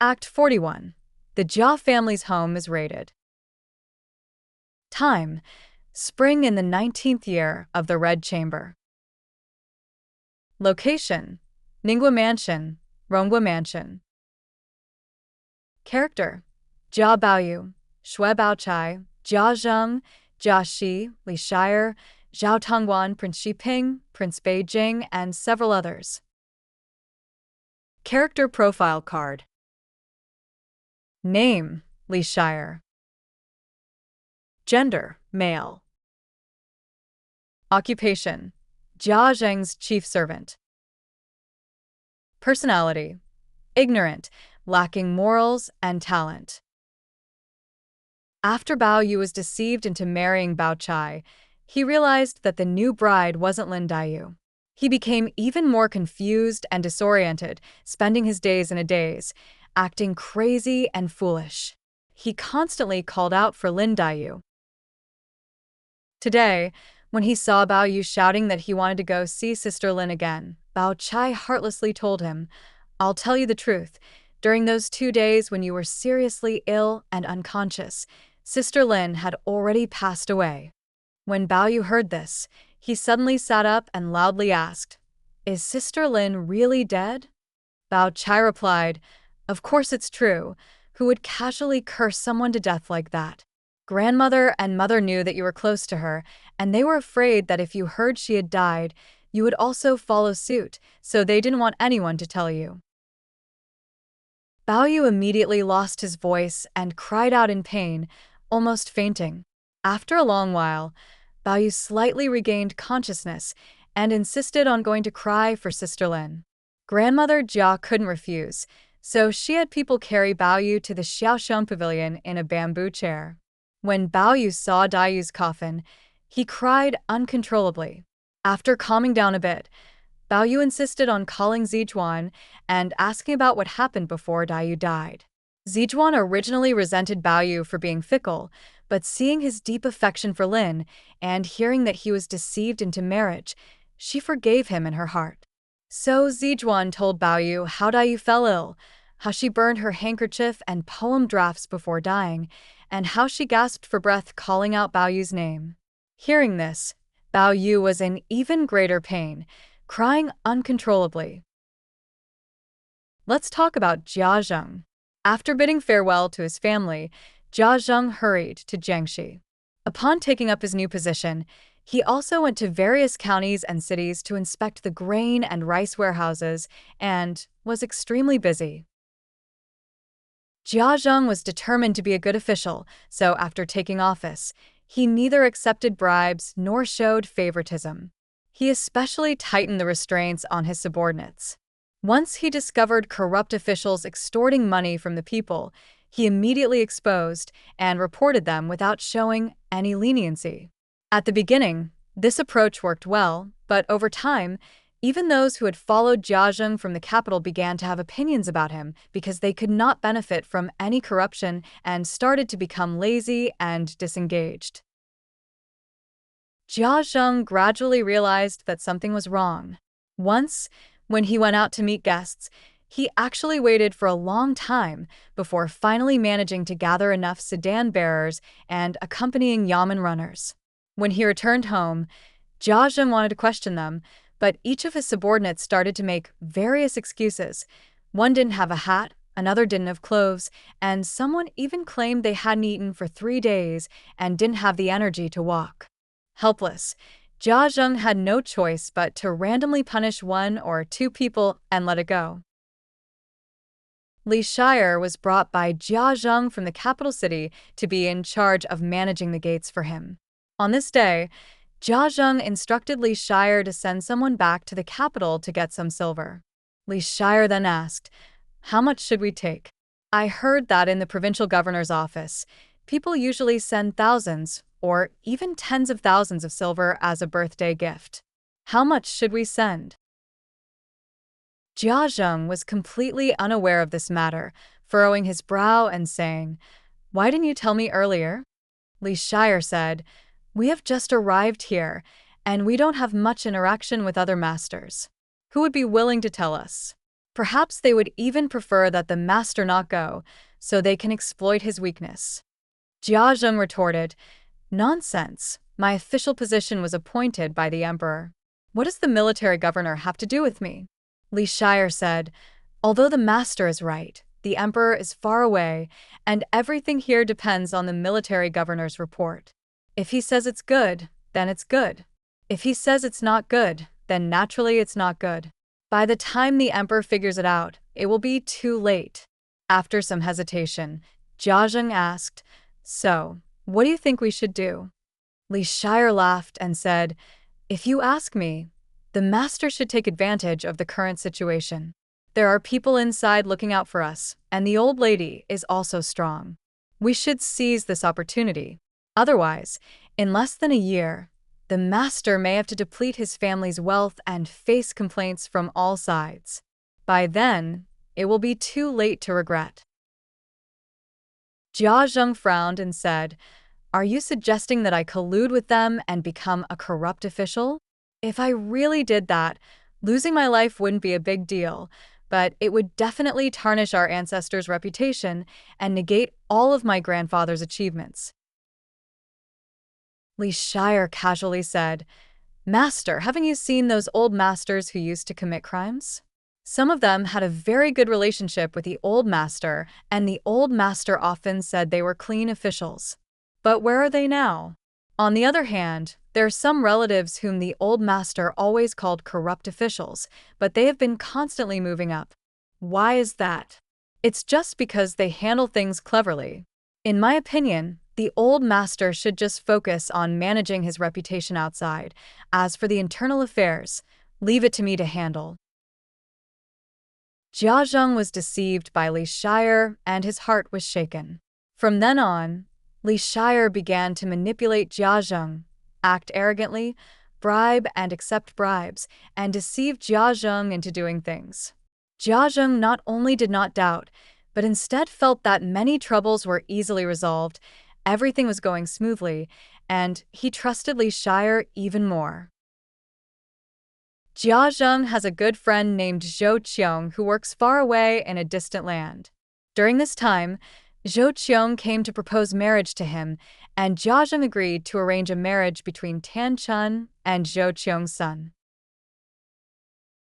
Act 41. The Jia family's home is raided. Time: spring in the 19th year of the Red Chamber. Location: Ningguo Mansion, Ronggua Mansion. Character: Jia Baoyu, Shui Baochai, Jia Zheng, Jia Shi, Li Shire, Zhao Tongguan, Prince Xiping, Prince Beijing, and several others. Character profile card. Name: Li Shire. Gender: male. Occupation: Jia Zheng's chief servant. Personality: ignorant, lacking morals and talent. After Bao Yu was deceived into marrying Bao Chai, he realized that the new bride wasn't Lin Daiyu. He became even more confused and disoriented, spending his days in a daze, acting crazy and foolish. He constantly called out for Lin Daiyu. Today, when he saw Bao Yu shouting that he wanted to go see Sister Lin again, Bao Chai heartlessly told him, "I'll tell you the truth. During those 2 days when you were seriously ill and unconscious, Sister Lin had already passed away." When Bao Yu heard this, he suddenly sat up and loudly asked, "Is Sister Lin really dead?" Bao Chai replied, "Of course it's true. Who would casually curse someone to death like that? Grandmother and mother knew that you were close to her, and they were afraid that if you heard she had died, you would also follow suit, so they didn't want anyone to tell you." Bao Yu immediately lost his voice and cried out in pain, almost fainting. After a long while, Bao Yu slightly regained consciousness and insisted on going to cry for Sister Lin. Grandmother Jia couldn't refuse, so she had people carry Bao Yu to the Xiaoshan Pavilion in a bamboo chair. When Bao Yu saw Daiyu's coffin, he cried uncontrollably. After calming down a bit, Bao Yu insisted on calling Zizhuan and asking about what happened before Daiyu died. Zizhuan originally resented Bao Yu for being fickle, but seeing his deep affection for Lin and hearing that he was deceived into marriage, she forgave him in her heart. So Zizhuan told Bao Yu how Daiyu fell ill, how she burned her handkerchief and poem drafts before dying, and how she gasped for breath calling out Bao Yu's name. Hearing this, Bao Yu was in even greater pain, crying uncontrollably. Let's talk about Jia Zheng. After bidding farewell to his family, Jia Zheng hurried to Jiangxi. Upon taking up his new position, he also went to various counties and cities to inspect the grain and rice warehouses and was extremely busy. Jia Zheng was determined to be a good official, so after taking office, he neither accepted bribes nor showed favoritism. He especially tightened the restraints on his subordinates. Once he discovered corrupt officials extorting money from the people, he immediately exposed and reported them without showing any leniency. At the beginning, this approach worked well, but over time, even those who had followed Jia Zheng from the capital began to have opinions about him because they could not benefit from any corruption and started to become lazy and disengaged. Jia Zheng gradually realized that something was wrong. Once, when he went out to meet guests, he actually waited for a long time before finally managing to gather enough sedan bearers and accompanying yamen runners. When he returned home, Jia Zheng wanted to question them, but each of his subordinates started to make various excuses. One didn't have a hat, another didn't have clothes, and someone even claimed they hadn't eaten for 3 days and didn't have the energy to walk. Helpless, Jia Zheng had no choice but to randomly punish 1 or 2 people and let it go. Li Shire was brought by Jia Zheng from the capital city to be in charge of managing the gates for him. On this day, Jia Zheng instructed Li Shire to send someone back to the capital to get some silver. Li Shire then asked, "How much should we take? I heard that in the provincial governor's office, people usually send thousands or even tens of thousands of silver as a birthday gift. How much should we send?" Jia Zheng was completely unaware of this matter, furrowing his brow and saying, "Why didn't you tell me earlier?" Li Shire said, "We have just arrived here, and we don't have much interaction with other masters. Who would be willing to tell us?" Perhaps they would even prefer that the master not go, so they can exploit his weakness. Jia Zheng retorted, "Nonsense. My official position was appointed by the emperor. What does the military governor have to do with me?" Li Shire said, "Although the master is right, the emperor is far away, and everything here depends on the military governor's report. If he says it's good, then it's good. If he says it's not good, then naturally it's not good. By the time the emperor figures it out, it will be too late." After some hesitation, Jia Zheng asked, "So, what do you think we should do?" Li Shire laughed and said, "If you ask me, the master should take advantage of the current situation. There are people inside looking out for us, and the old lady is also strong. We should seize this opportunity. Otherwise, in less than a year, the master may have to deplete his family's wealth and face complaints from all sides. By then, it will be too late to regret." Jia Zheng frowned and said, "Are you suggesting that I collude with them and become a corrupt official? If I really did that, losing my life wouldn't be a big deal, but it would definitely tarnish our ancestors' reputation and negate all of my grandfather's achievements." Li Shire casually said, "Master, haven't you seen those old masters who used to commit crimes? Some of them had a very good relationship with the old master, and the old master often said they were clean officials. But where are they now? On the other hand, there are some relatives whom the old master always called corrupt officials, but they have been constantly moving up. Why is that? It's just because they handle things cleverly. In my opinion, the old master should just focus on managing his reputation outside. As for the internal affairs, leave it to me to handle." Jia Zheng was deceived by Li Shire, and his heart was shaken. From then on, Li Shire began to manipulate Jia Zheng, act arrogantly, bribe and accept bribes, and deceive Jia Zheng into doing things. Jia Zheng not only did not doubt, but instead felt that many troubles were easily resolved, everything was going smoothly, and he trusted Li Shire even more. Jia Zheng has a good friend named Zhou Qiong who works far away in a distant land. During this time, Zhou Qiong came to propose marriage to him, and Jia Zheng agreed to arrange a marriage between Tan Chun and Zhou Qiong's son.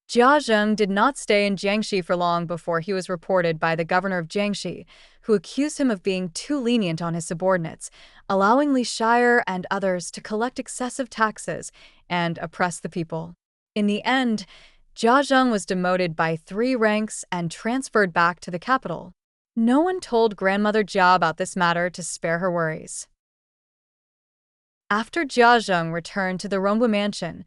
Jia Zheng did not stay in Jiangxi for long before he was reported by the governor of Jiangxi, who accused him of being too lenient on his subordinates, allowing Li Shire and others to collect excessive taxes and oppress the people. In the end, Jia Zheng was demoted by 3 ranks and transferred back to the capital. No one told grandmother Jia about this matter to spare her worries. After Jia Zheng returned to the Rongbu mansion,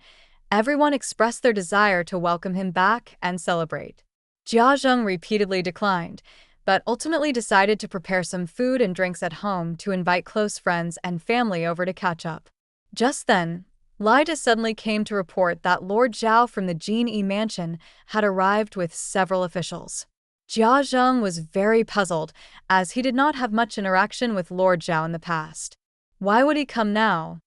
everyone expressed their desire to welcome him back and celebrate. Jia Zheng repeatedly declined, but ultimately decided to prepare some food and drinks at home to invite close friends and family over to catch up. Just then, Lida suddenly came to report that Lord Zhao from the Jin Yi mansion had arrived with several officials. Jia Zheng was very puzzled, as he did not have much interaction with Lord Zhao in the past. Why would he come now?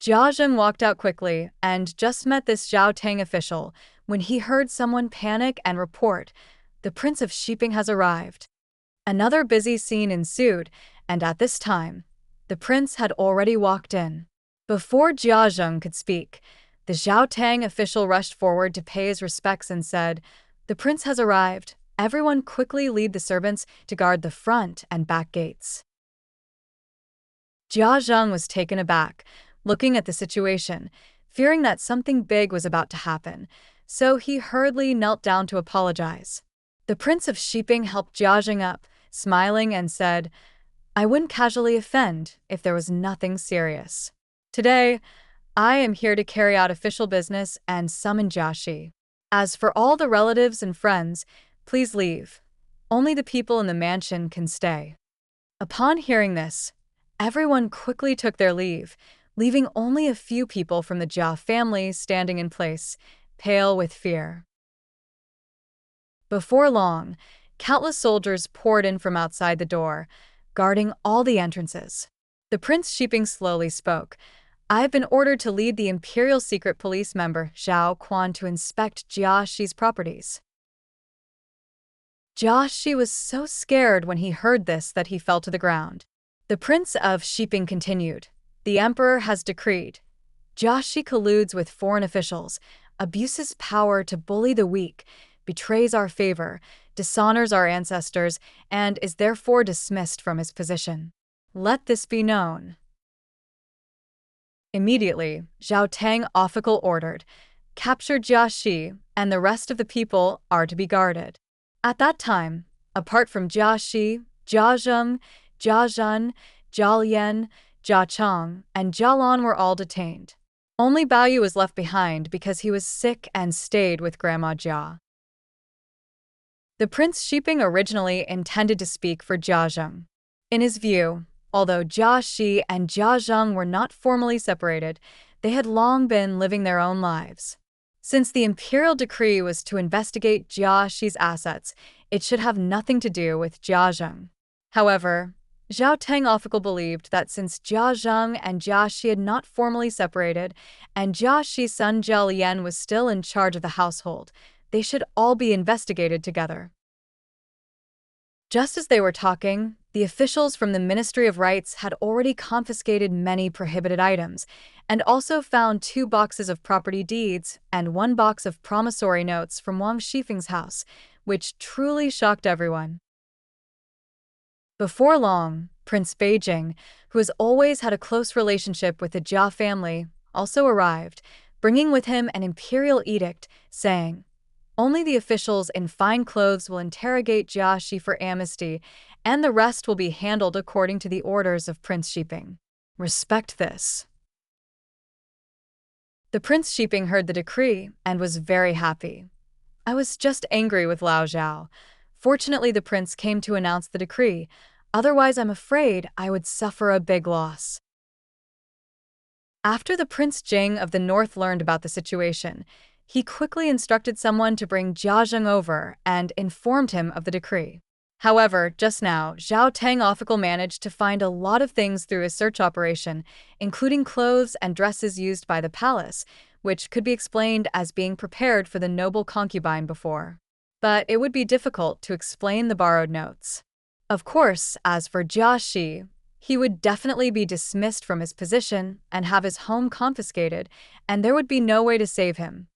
Jia Zheng walked out quickly and just met this Zhao Tang official when he heard someone panic and report, "The Prince of Shiping has arrived." Another busy scene ensued, and at this time, the prince had already walked in. Before Jia Zheng could speak, the Zhao Tang official rushed forward to pay his respects and said, "The prince has arrived. Everyone quickly lead the servants to guard the front and back gates." Jia Zheng was taken aback, looking at the situation, fearing that something big was about to happen, so he hurriedly knelt down to apologize. The Prince of Shiping helped Jia Zheng up, smiling and said, "I wouldn't casually offend if there was nothing serious. Today, I am here to carry out official business and summon Jiaxi. As for all the relatives and friends, please leave. Only the people in the mansion can stay." Upon hearing this, everyone quickly took their leave, leaving only a few people from the Jia family standing in place, pale with fear. Before long, countless soldiers poured in from outside the door, guarding all the entrances. The Prince Shiping slowly spoke, I have been ordered to lead the Imperial Secret Police member Xiao Quan to inspect Jia Shi's properties. Jia Shi was so scared when he heard this that he fell to the ground. The Prince of Shiping continued. The Emperor has decreed. Jia Shi colludes with foreign officials, abuses power to bully the weak, betrays our favor, dishonors our ancestors, and is therefore dismissed from his position. Let this be known. Immediately, Zhao Tang official ordered, capture Jia Shi, and the rest of the people are to be guarded. At that time, apart from Jia Shi, Jia Zheng, Jia Zhen, Jia Lian, Jia Chang, and Jia Lan were all detained. Only Bao Yu was left behind because he was sick and stayed with Grandma Jia. The Prince Shiping originally intended to speak for Jia Zheng. In his view, although Jia Shi and Jia Zheng were not formally separated, they had long been living their own lives. Since the imperial decree was to investigate Jia Shi's assets, it should have nothing to do with Jia Zheng. However, Zhao Tang official believed that since Jia Zheng and Jia Shi had not formally separated, and Jia Shi's son Jia Lian was still in charge of the household, they should all be investigated together. Just as they were talking, the officials from the Ministry of Rights had already confiscated many prohibited items, and also found 2 boxes of property deeds and 1 box of promissory notes from Wang Shifeng's house, which truly shocked everyone. Before long, Prince Beijing, who has always had a close relationship with the Jia family, also arrived, bringing with him an imperial edict saying, "Only the officials in fine clothes will interrogate Jia Shi for amnesty, and the rest will be handled according to the orders of Prince Shiping. Respect this." The Prince Shiping heard the decree and was very happy. "I was just angry with Lao Zhao. Fortunately, the prince came to announce the decree. Otherwise, I'm afraid I would suffer a big loss." After the Prince Jing of the North learned about the situation, he quickly instructed someone to bring Jia Zheng over and informed him of the decree. However, just now, Zhao Tang official managed to find a lot of things through his search operation, including clothes and dresses used by the palace, which could be explained as being prepared for the noble concubine before. But it would be difficult to explain the borrowed notes. Of course, as for Jia Shi, he would definitely be dismissed from his position and have his home confiscated, and there would be no way to save him.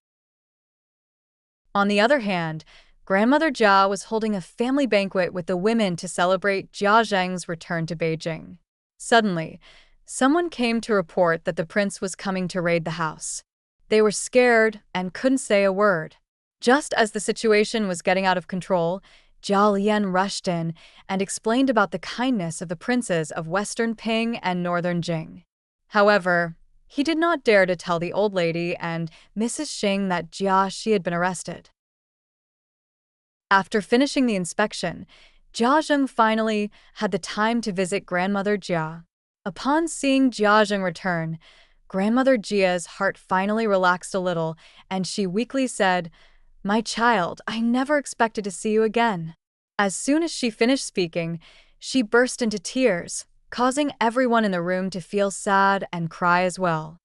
On the other hand, Grandmother Jia was holding a family banquet with the women to celebrate Jia Zheng's return to Beijing. Suddenly, someone came to report that the prince was coming to raid the house. They were scared and couldn't say a word. Just as the situation was getting out of control, Jia Lian rushed in and explained about the kindness of the princes of Western Ping and Northern Jing. However, he did not dare to tell the old lady and Mrs. Xing that Jia Shi had been arrested. After finishing the inspection, Jia Zheng finally had the time to visit Grandmother Jia. Upon seeing Jia Zheng return, Grandmother Jia's heart finally relaxed a little, and she weakly said, "My child, I never expected to see you again." As soon as she finished speaking, she burst into tears, causing everyone in the room to feel sad and cry as well.